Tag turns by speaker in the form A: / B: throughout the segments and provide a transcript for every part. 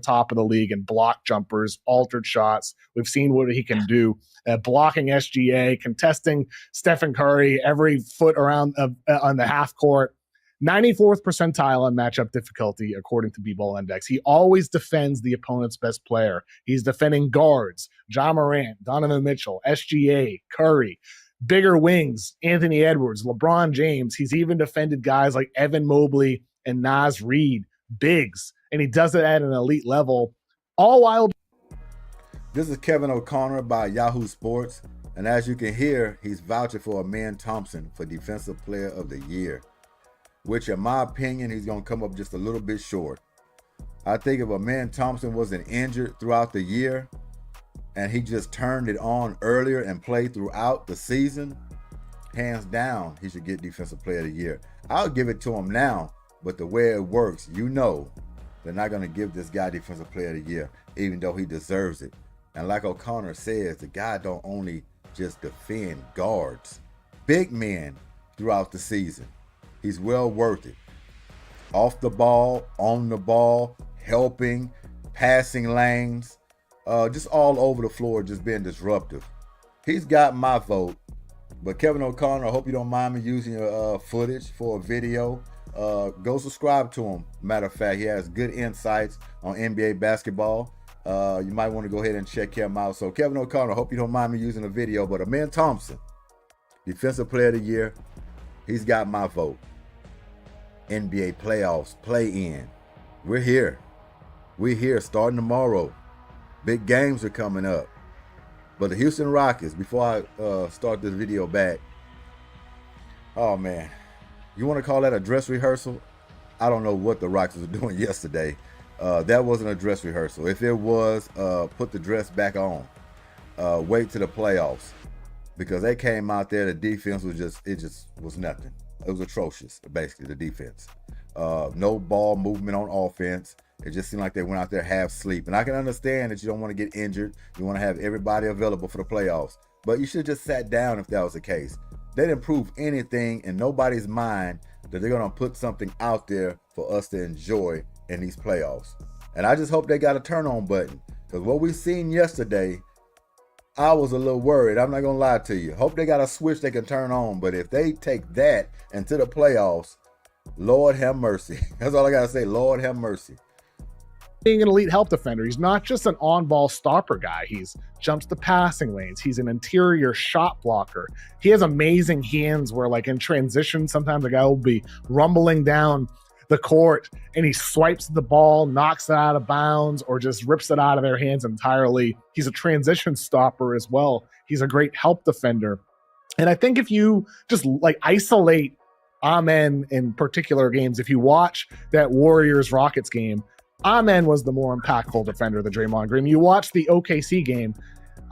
A: top of the league in block jumpers, altered shots. We've seen what he can do, blocking SGA, contesting Stephen Curry every foot around on the half court. 94th percentile on matchup difficulty, according to B-Ball Index. He always defends the opponent's best player. He's defending guards, Ja Morant, Donovan Mitchell, SGA, Curry, bigger wings, Anthony Edwards, LeBron James. He's even defended guys like Evan Mobley and Naz Reid, bigs, and he does it at an elite level, all while.
B: This is Kevin O'Connor by Yahoo Sports, and as you can hear, he's vouching for Amen Thompson for Defensive Player of the Year, which in my opinion, he's going to come up just a little bit short. I think if Amen Thompson wasn't injured throughout the year and he just turned it on earlier and played throughout the season, hands down, he should get Defensive Player of the Year. I'll give it to him now, but the way it works, you know, they're not going to give this guy Defensive Player of the Year, even though he deserves it. And like O'Connor says, the guy don't only just defend guards, big men throughout the season. He's well worth it. Off the ball, on the ball, helping, passing lanes, just all over the floor, just being disruptive. He's got my vote. But Kevin O'Connor, I hope you don't mind me using your footage for a video. Go subscribe to him. Matter of fact, he has good insights on NBA basketball. You might want to go ahead and check him out. So Kevin O'Connor, I hope you don't mind me using a video. But Amen Thompson, Defensive Player of the Year, he's got my vote. NBA playoffs, play-in. We're here. We're here starting tomorrow. Big games are coming up. But the Houston Rockets, before I start this video back, oh man, you want to call that a dress rehearsal? I don't know what the Rockets were doing yesterday. That wasn't a dress rehearsal. If it was, put the dress back on. Wait to the playoffs. Because they came out there, the defense was just was nothing. It was atrocious, basically, the defense. No ball movement on offense. It just seemed like they went out there half asleep. And I can understand that you don't want to get injured. You want to have everybody available for the playoffs. But you should have just sat down if that was the case. They didn't prove anything in nobody's mind that they're going to put something out there for us to enjoy in these playoffs. And I just hope they got a turn-on button. Because what we seen yesterday, I was a little worried. I'm not going to lie to you. Hope they got a switch they can turn on. But if they take that into the playoffs, Lord have mercy. That's all I got to say. Lord have mercy.
A: Being an elite help defender, he's not just an on-ball stopper guy. He's jumps the passing lanes. He's an interior shot blocker. He has amazing hands where, like, in transition, sometimes a guy will be rumbling down the court and he swipes the ball, knocks it out of bounds, or just rips it out of their hands entirely. He's a transition stopper as well. He's a great help defender. And I think if you just like isolate Amen in particular games, if you watch that Warriors-Rockets game, Amen was the more impactful defender than Draymond Green. You watch the OKC game,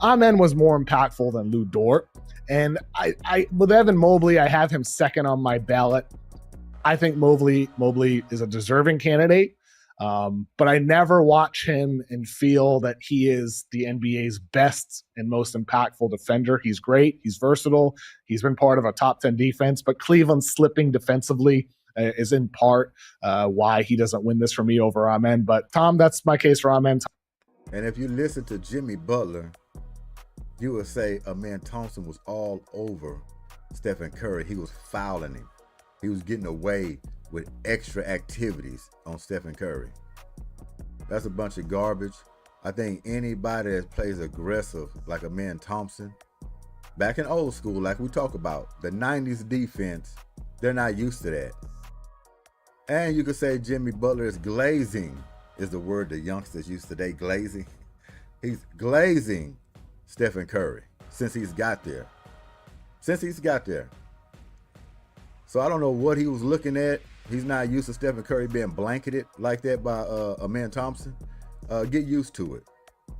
A: Amen was more impactful than Lou Dort. And I with Evan Mobley, I have him second on my ballot. I think Mobley is a deserving candidate, but I never watch him and feel that he is the NBA's best and most impactful defender. He's great. He's versatile. He's been part of a top 10 defense, but Cleveland's slipping defensively is in part why he doesn't win this for me over Amen. But Tom, that's my case for Amen.
B: And if you listen to Jimmy Butler, you would say Amen Thompson was all over Stephen Curry. He was fouling him. He was getting away with extra activities on Stephen Curry. That's a bunch of garbage. I think anybody that plays aggressive like Amen Thompson, back in old school, like we talk about, the 90s defense, they're not used to that. And you could say Jimmy Butler is glazing, is the word the youngsters use today, glazing. He's glazing Stephen Curry since he's got there. So I don't know what he was looking at. He's not used to Stephen Curry being blanketed like that by Amen Thompson. Get used to it.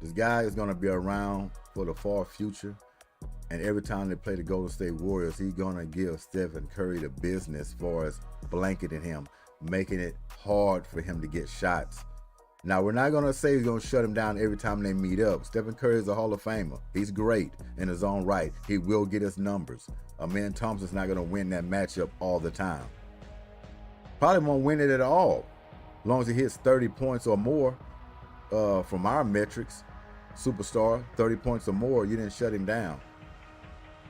B: This guy is going to be around for the far future. And every time they play the Golden State Warriors, he's going to give Stephen Curry the business as far as blanketing him, making it hard for him to get shots. Now, we're not going to say he's going to shut him down every time they meet up. Stephen Curry is a Hall of Famer. He's great in his own right. He will get his numbers. Amen Thompson's not going to win that matchup all the time. Probably won't win it at all, as long as he hits 30 points or more. from our metrics, superstar, 30 points or more, you didn't shut him down.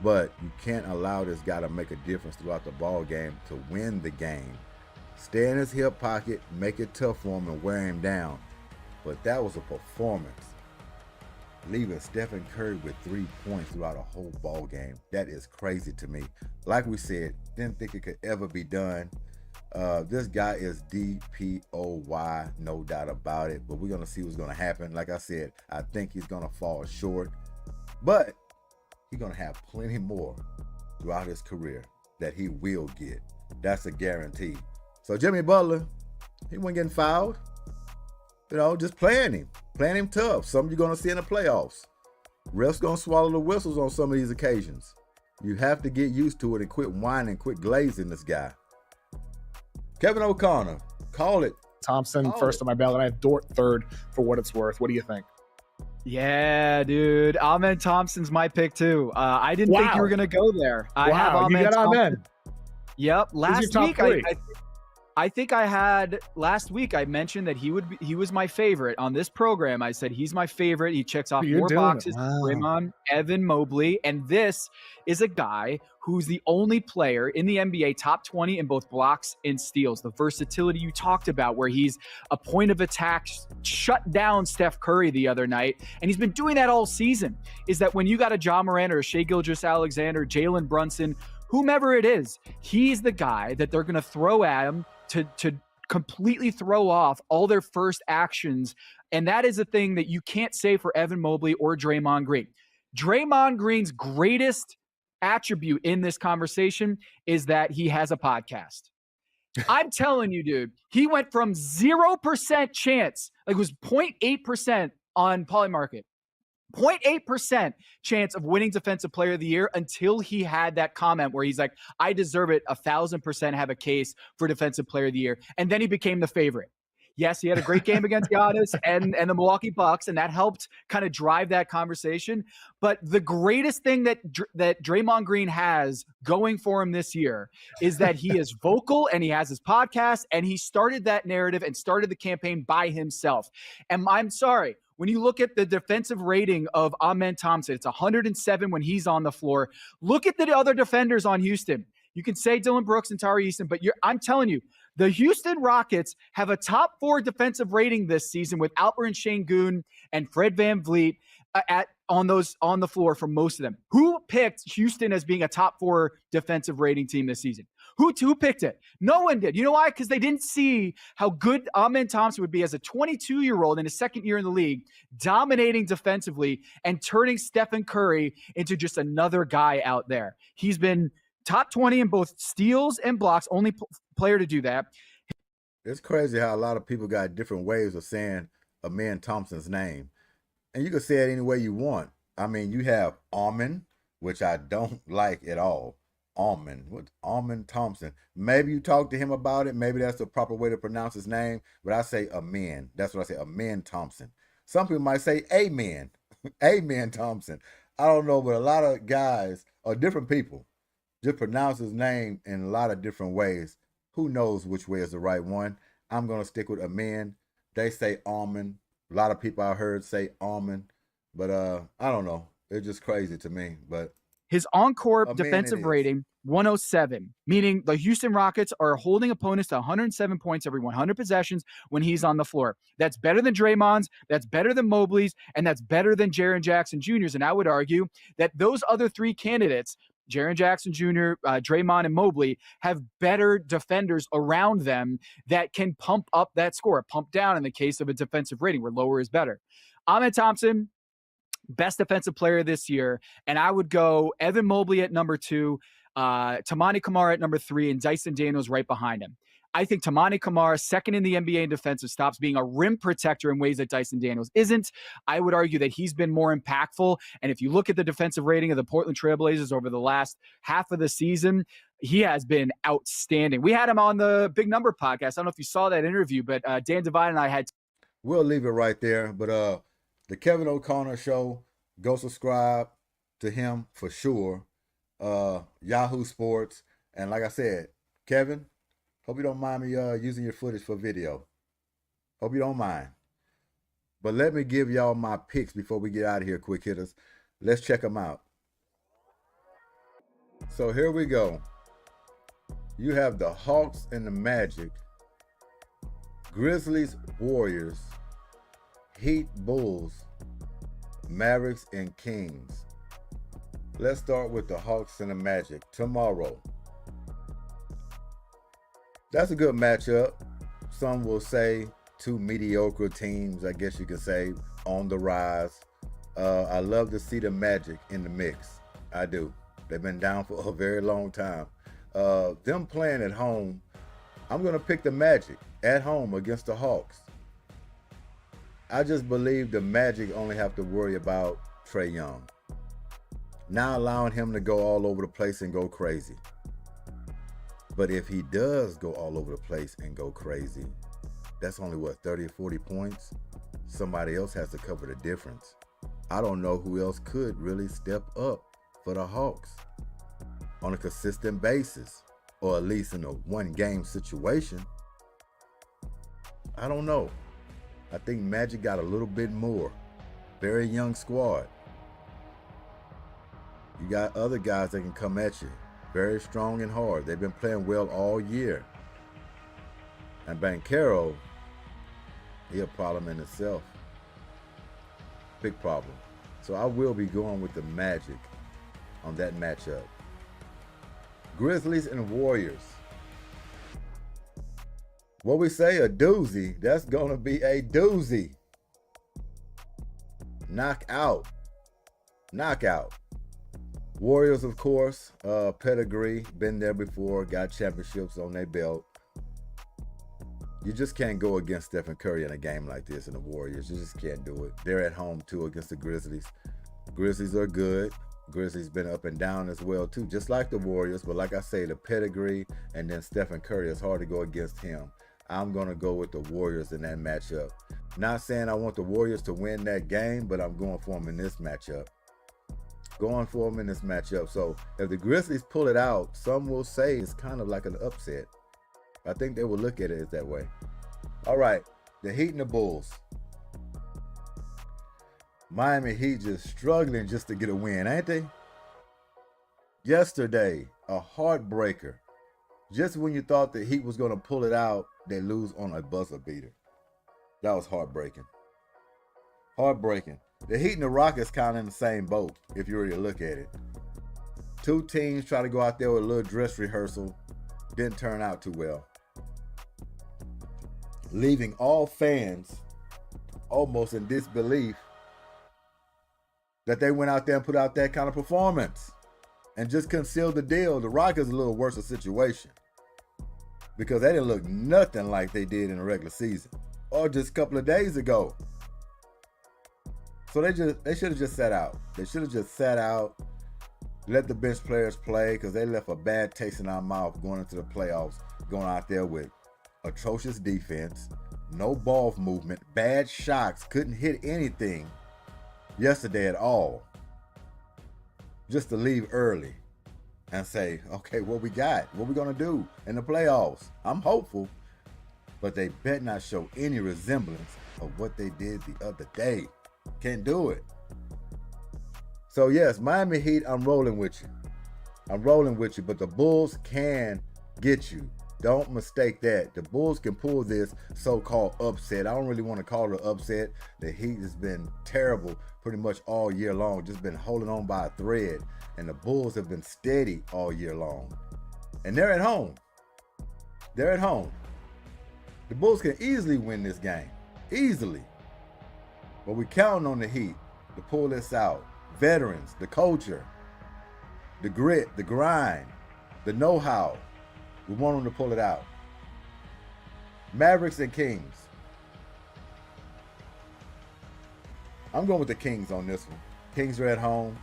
B: But you can't allow this guy to make a difference throughout the ball game to win the game. Stay in his hip pocket, make it tough for him, and wear him down. But that was a performance. Leaving Stephen Curry with 3 points throughout a whole ball game. That is crazy to me. Like we said, didn't think it could ever be done. This guy is DPOY, no doubt about it. But we're going to see what's going to happen. Like I said, I think he's going to fall short. But he's going to have plenty more throughout his career that he will get. That's a guarantee. So Jimmy Butler, he wasn't getting fouled. You know, just playing him tough. Something you're going to see in the playoffs. Refs going to swallow the whistles on some of these occasions. You have to get used to it and quit whining, quit glazing this guy. Kevin O'Connor, call it.
A: Thompson first on my ballot. I have Dort third for what it's worth. What do you think?
C: Yeah, dude. Amen Thompson's my pick too. I didn't think you were going to go there. I have
A: Amen Thompson. Amen.
C: Yep. Last week, I think I had last week. I mentioned that he was my favorite on this program. I said he's my favorite. He checks off more boxes. Wow. Draymond, Evan Mobley, and this is a guy who's the only player in the NBA top 20 in both blocks and steals. The versatility you talked about, where he's a point of attack, shut down Steph Curry the other night, and he's been doing that all season. Is that when you got a Ja Morant or a Shai Gilgeous-Alexander, Jalen Brunson, whomever it is, he's the guy that they're going to throw at him to completely throw off all their first actions. And that is a thing that you can't say for Evan Mobley or Draymond Green. Draymond Green's greatest attribute in this conversation is that he has a podcast. I'm telling you, dude, he went from 0% chance, like it was 0.8% on Polymarket, 0.8% chance of winning Defensive Player of the Year until he had that comment where he's like, I deserve it 1,000%, have a case for Defensive Player of the Year. And then he became the favorite. Yes, he had a great game against Giannis and the Milwaukee Bucks, and that helped kind of drive that conversation. But the greatest thing that Draymond Green has going for him this year is that he is vocal and he has his podcast, and he started that narrative and started the campaign by himself. And I'm sorry, when you look at the defensive rating of Amen Thompson, it's 107 when he's on the floor. Look at the other defenders on Houston. You can say Dylan Brooks and Tari Eason, but I'm telling you, the Houston Rockets have a top 4 defensive rating this season with Alperen Sengun and Fred VanVleet on the floor for most of them. Who picked Houston as being a top 4 defensive rating team this season? Who picked it? No one did. You know why? Because they didn't see how good Amen Thompson would be as a 22-year-old in his second year in the league, dominating defensively and turning Stephen Curry into just another guy out there. He's been top 20 in both steals and blocks, only player to do that.
B: It's crazy how a lot of people got different ways of saying Amen Thompson's name. And you can say it any way you want. I mean, you have Amen, which I don't like at all. Amen Thompson. Maybe you talk to him about it. Maybe that's the proper way to pronounce his name. But I say Amen. That's what I say, Amen Thompson. Some people might say Amen. Amen Thompson. I don't know, but a lot of guys or different people just pronounce his name in a lot of different ways. Who knows which way is the right one? I'm going to stick with Amen. They say Amen. A lot of people I heard say Amen. But I don't know. It's just crazy to me. But
C: his on-court defensive rating, 107, meaning the Houston Rockets are holding opponents to 107 points every 100 possessions when he's on the floor. That's better than Draymond's, that's better than Mobley's, and that's better than Jaren Jackson Jr.'s. And I would argue that those other 3 candidates, Jaren Jackson Jr., Draymond, and Mobley, have better defenders around them that can pump up that score, pump down in the case of a defensive rating where lower is better. Amen Thompson, best defensive player this year, and I would go Evan Mobley at number 2, Tamani Kamara at number 3, and Dyson Daniels right behind him. I think Tamani Kamara, second in the NBA in defensive stops, being a rim protector in ways that Dyson Daniels isn't. I would argue that he's been more impactful. And if you look at the defensive rating of the Portland Trailblazers over the last half of the season, he has been outstanding. We had him on the Big Number podcast. I don't know if you saw that interview, but Dan Devine and I had.
B: We'll leave it right there. But the Kevin O'Connor Show, go subscribe to him for sure. Yahoo Sports. And like I said, Kevin, hope you don't mind me using your footage for video. Hope you don't mind. But let me give y'all my picks before we get out of here, quick hitters. Let's check them out. So here we go. You have the Hawks and the Magic, Grizzlies, Warriors, Heat, Bulls, Mavericks, and Kings. Let's start with the Hawks and the Magic tomorrow. That's a good matchup. Some will say two mediocre teams, I guess you could say, on the rise. I love to see the Magic in the mix. I do. They've been down for a very long time. Them playing at home, I'm going to pick the Magic at home against the Hawks. I just believe the Magic only have to worry about Trae Young. Not allowing him to go all over the place and go crazy. But if he does go all over the place and go crazy, that's only, 30 or 40 points? Somebody else has to cover the difference. I don't know who else could really step up for the Hawks on a consistent basis, or at least in a one-game situation. I don't know. I think Magic got a little bit more. Very young squad. You got other guys that can come at you. Very strong and hard. They've been playing well all year. And Banchero, he a problem in itself. Big problem. So I will be going with the Magic on that matchup. Grizzlies and Warriors. What we say, a doozy. That's going to be a doozy. Knockout. Warriors, of course, pedigree, been there before, got championships on their belt. You just can't go against Stephen Curry in a game like this in the Warriors. You just can't do it. They're at home, too, against the Grizzlies. Grizzlies are good. Grizzlies been up and down as well, too, just like the Warriors. But like I say, the pedigree and then Stephen Curry, it's hard to go against him. I'm going to go with the Warriors in that matchup. Not saying I want the Warriors to win that game, but I'm going for them in this matchup. So if the Grizzlies pull it out, some will say it's kind of like an upset. I think they will look at it as that way. All right, the Heat and the Bulls. Miami Heat just struggling just to get a win, ain't they? Yesterday, a heartbreaker. Just when you thought the Heat was going to pull it out, they lose on a buzzer beater. That was heartbreaking. The Heat and the Rockets kind of in the same boat, if you really look at it. Two teams try to go out there with a little dress rehearsal. Didn't turn out too well. Leaving all fans almost in disbelief that they went out there and put out that kind of performance and just couldn't seal the deal. The Rockets a little worse a situation because they didn't look nothing like they did in the regular season or just a couple of days ago. So they should have just sat out. They should have just sat out, let the bench players play, because they left a bad taste in our mouth going into the playoffs, going out there with atrocious defense, no ball movement, bad shots, couldn't hit anything yesterday at all. Just to leave early and say, okay, what we got? What we going to do in the playoffs? I'm hopeful, but they better not show any resemblance of what they did the other day. Can't do it. So yes, Miami Heat, I'm rolling with you, but the Bulls can get you. Don't mistake that. The Bulls can pull this so-called upset. I don't really want to call it an upset. The Heat has been terrible pretty much all year long, just been holding on by a thread, and the Bulls have been steady all year long. And they're at home. The Bulls can easily win this game. Easily. But we counting on the Heat to pull this out. Veterans, the culture, the grit, the grind, the know-how. We want them to pull it out. Mavericks and Kings. I'm going with the Kings on this one. Kings are at home.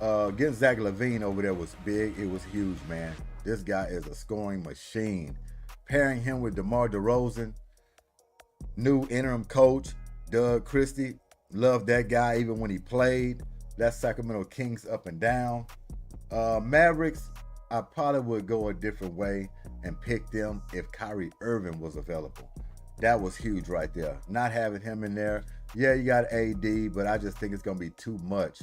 B: Getting Zach LaVine over there was big. It was huge, man. This guy is a scoring machine. Pairing him with DeMar DeRozan, new interim coach, Doug Christie. Loved that guy even when he played. That's Sacramento Kings up and down. Mavericks, I probably would go a different way and pick them if Kyrie Irving was available. That was huge right there. Not having him in there Yeah, you got AD, but I just think it's going to be too much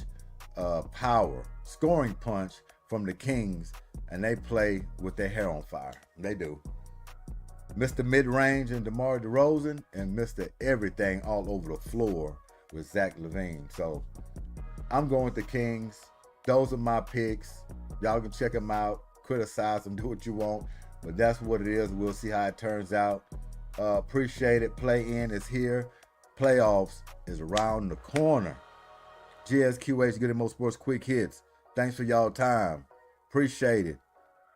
B: power, scoring punch from the Kings, and they play with their hair on fire. They do. Mr. Mid-Range and DeMar DeRozan, and Mr. Everything all over the floor with Zach LaVine. So I'm going with the Kings. Those are my picks. Y'all can check them out, criticize them, do what you want, but that's what it is. We'll see how it turns out. Appreciate it. Play-in is here. Playoffs is around the corner. G.S.Q.H, Goodymo Sports Quick Hits. Thanks for y'all time. Appreciate it.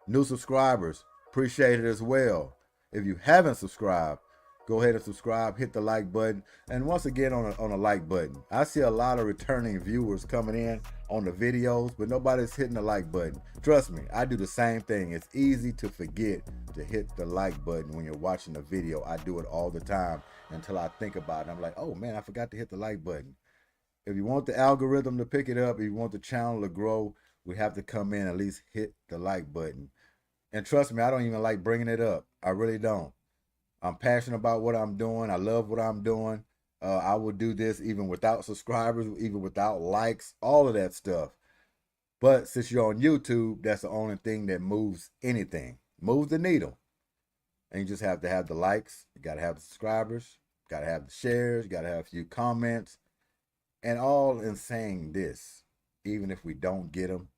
B: New subscribers, appreciate it as well. If you haven't subscribed, go ahead and subscribe, hit the like button. And once again, on a like button. I see a lot of returning viewers coming in on the videos, but nobody's hitting the like button. Trust me, I do the same thing. It's easy to forget to hit the like button when you're watching a video. I do it all the time until I think about it. I'm like, oh man, I forgot to hit the like button. If you want the algorithm to pick it up, if you want the channel to grow, we have to come in, at least hit the like button. And trust me, I don't even like bringing it up. I really don't. I'm passionate about what I'm doing. I love what I'm doing. I will do this even without subscribers, even without likes, all of that stuff. But since you're on YouTube, that's the only thing that moves anything, moves the needle. And you just have to have the likes. You got to have the subscribers. Got to have the shares. You got to have a few comments. And all in saying this, even if we don't get them,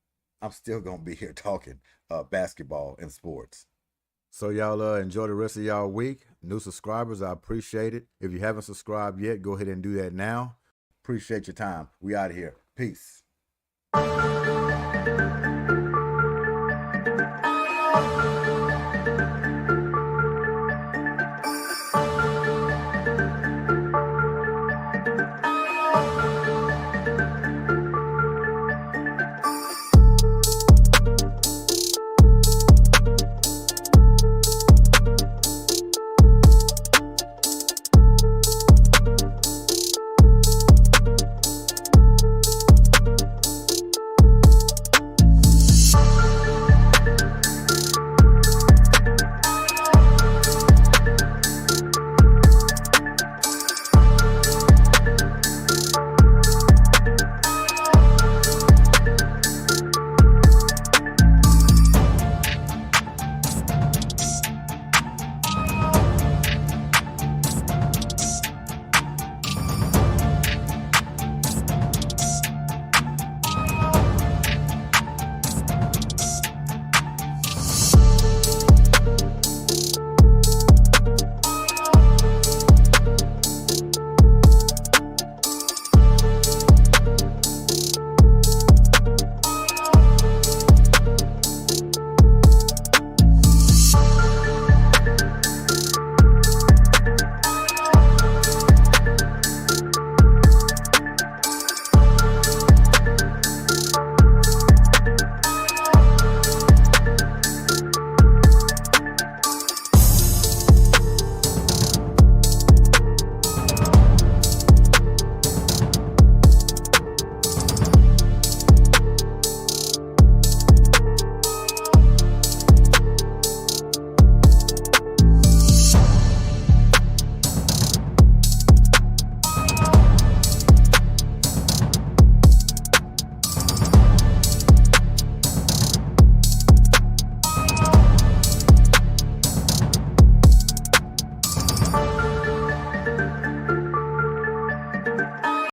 B: I'm still going to be here talking basketball and sports. So y'all enjoy the rest of y'all week. New subscribers, I appreciate it. If you haven't subscribed yet, go ahead and do that now. Appreciate your time. We out of here. Peace.